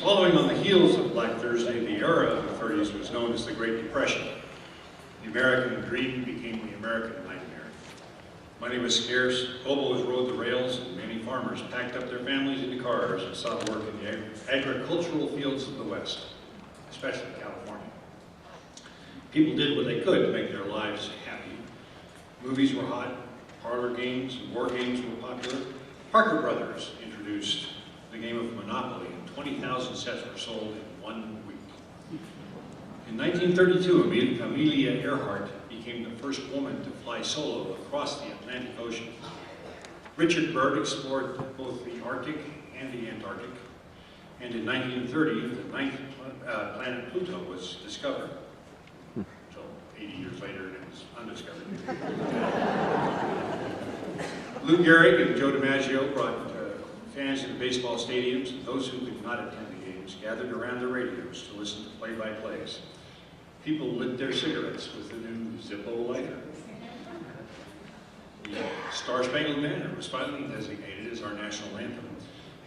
Following on the heels of Black Thursday, the era of the 30s was known as the Great Depression. The American dream became the American nightmare. Money was scarce, hobos rode the rails, and many farmers packed up their families into cars and sought work in the agricultural fields of the West, especially California. People did what they could to make their lives happy. Movies were hot, parlor games and war games were popular. Parker Brothers introduced the game of Monopoly, and 20,000 sets were sold in 1 week. In 1932, Amelia Earhart became the first woman to fly solo across the Atlantic Ocean. Richard Byrd explored both the Arctic and the Antarctic, and in 1930, the ninth planet Pluto was discovered. So 80 years later, it was undiscovered. Lou Gehrig and Joe DiMaggio brought fans into baseball stadiums, and those who could not attend the games gathered around their radios to listen to play-by-plays. People lit their cigarettes with the new Zippo lighter. The Star-Spangled Banner was finally designated as our national anthem,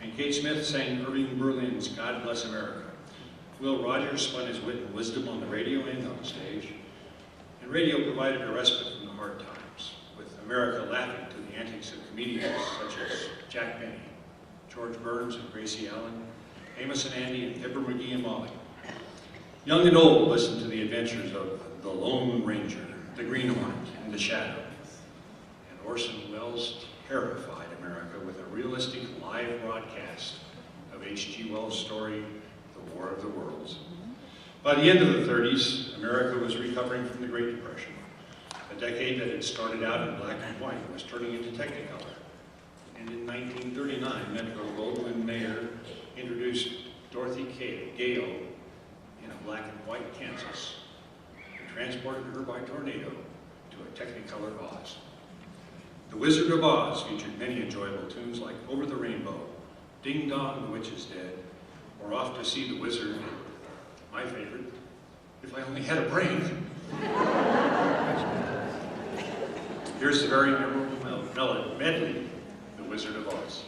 and Kate Smith sang Irving Berlin's God Bless America. Will Rogers spun his wit and wisdom on the radio and on the stage, and radio provided a respite from the hard times, with America laughing to the antics of comedians such as Jack Benny, George Burns and Gracie Allen, Amos and Andy, and Fibber McGee and Molly. Young and old listened to the adventures of the Lone Ranger, the Greenhorn, and the Shadow. And Orson Welles terrified America with a realistic live broadcast of H.G. Wells' story, The War of the Worlds. By the end of the 30s, America was recovering from the Great Depression. A decade that had started out in black and white was turning into Technicolor. And in 1939, Metro-Goldwyn-Mayer introduced Dorothy Gale in a black and white Kansas and transported her by tornado to a Technicolor Oz. The Wizard of Oz featured many enjoyable tunes like Over the Rainbow, Ding Dong, the Witch is Dead, or Off to See the Wizard, and my favorite, If I Only Had a Brain. Here's the very memorable medley, The Wizard of Oz.